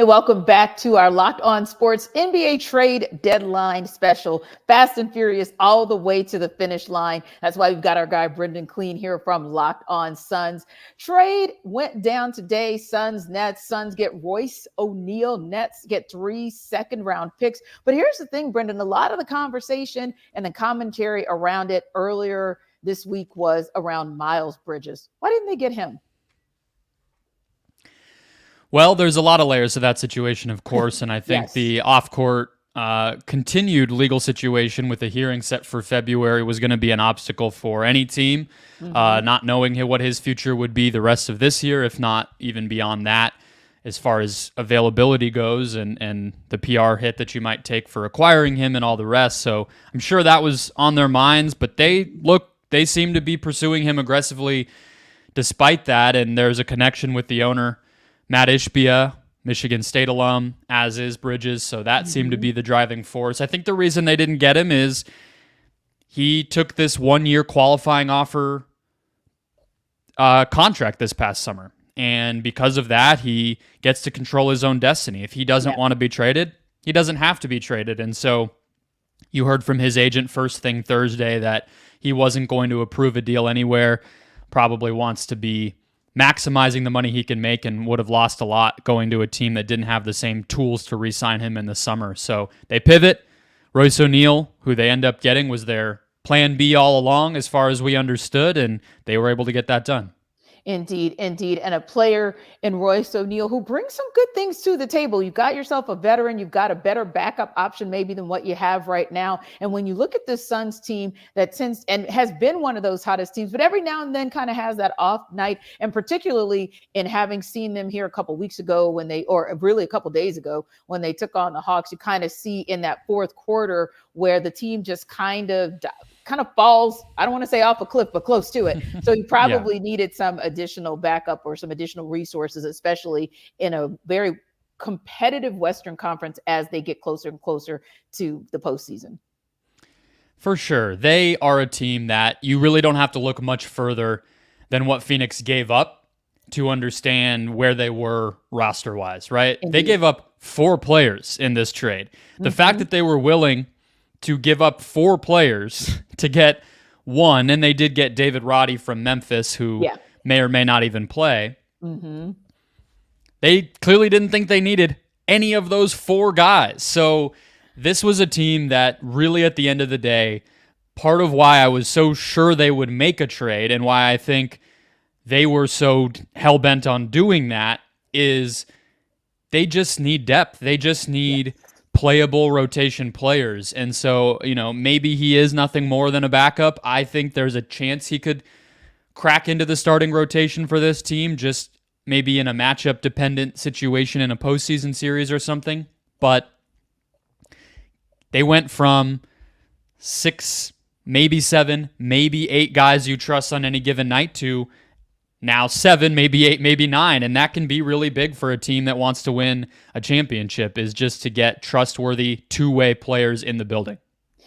Hey, welcome back to our Locked On Sports NBA trade deadline special. Fast and furious all the way to the finish line. That's why we've got our guy Brendon Kleen here from Locked On Suns. Trade went down today. Suns, Nets. Suns get Royce O'Neale. Nets get 3 second-round picks. But here's the thing, Brendon. A lot of the conversation and the commentary around it earlier this week was around Miles Bridges. Why didn't they get him? Well, there's a lot of layers to that situation, of course, and I think Yes. the off-court continued legal situation with the hearing set for February was going to be an obstacle for any team, not knowing what his future would be the rest of this year, if not even beyond that, as far as availability goes and the PR hit that you might take for acquiring him and all the rest. So I'm sure that was on their minds, but they seem to be pursuing him aggressively despite that, and there's a connection with the owner, Matt Ishbia, Michigan State alum, as is Bridges, so that seemed to be the driving force. I think the reason they didn't get him is he took this 1-year qualifying offer contract this past summer, and because of that, he gets to control his own destiny. If he doesn't want to be traded, he doesn't have to be traded, and so you heard from his agent first thing Thursday that he wasn't going to approve a deal anywhere, probably wants to be maximizing the money he can make and would have lost a lot going to a team that didn't have the same tools to re-sign him in the summer. So they pivot. Royce O'Neale, who they end up getting, was their plan B all along as far as we understood, and they were able to get that done. Indeed. And a player in Royce O'Neale who brings some good things to the table. You've got yourself a veteran. You've got a better backup option maybe than what you have right now. And when you look at this Suns team that tends and has been one of those hottest teams, but every now and then kind of has that off night. And particularly in having seen them here a couple weeks ago or really a couple days ago when they took on the Hawks, you kind of see in that fourth quarter where the team just kind of falls, I don't want to say off a cliff, but close to it. So you probably needed some additional backup or some additional resources, especially in a very competitive Western Conference as they get closer and closer to the postseason. For sure. They are a team that you really don't have to look much further than what Phoenix gave up to understand where they were roster-wise, right? Indeed. They gave up 4 players in this trade. The fact that they were willing to give up 4 players to get 1, and they did get David Roddy from Memphis, who may or may not even play. They clearly didn't think they needed any of those 4 guys. So this was a team that really, at the end of the day, part of why I was so sure they would make a trade and why I think they were so hell-bent on doing that is they just need depth. They just need playable rotation players. And so, maybe he is nothing more than a backup. I think there's a chance he could crack into the starting rotation for this team, just maybe in a matchup dependent situation in a postseason series or something. But they went from 6, maybe 7, maybe 8 guys you trust on any given night to now 7, maybe 8, maybe 9, and that can be really big for a team that wants to win a championship, is just to get trustworthy two-way players in the building.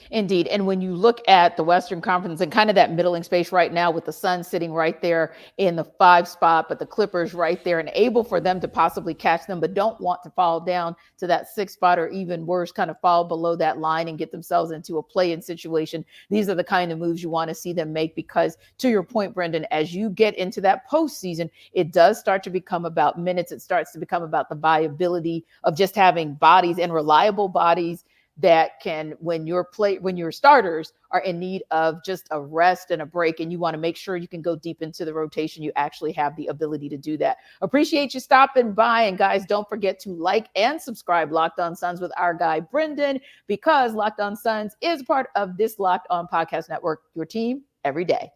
Indeed. And when you look at the Western Conference and kind of that middling space right now with the Suns sitting right there in the 5 spot, but the Clippers right there and able for them to possibly catch them, but don't want to fall down to that 6 spot or even worse, kind of fall below that line and get themselves into a play-in situation. These are the kind of moves you want to see them make because, to your point, Brendon, as you get into that postseason, it does start to become about minutes. It starts to become about the viability of just having bodies and reliable bodies that can, when your starters are in need of just a rest and a break, and you want to make sure you can go deep into the rotation, you actually have the ability to do that. Appreciate you stopping by. And guys, don't forget to like and subscribe Locked On Suns with our guy, Brendon, because Locked On Suns is part of this Locked On Podcast Network, your team every day.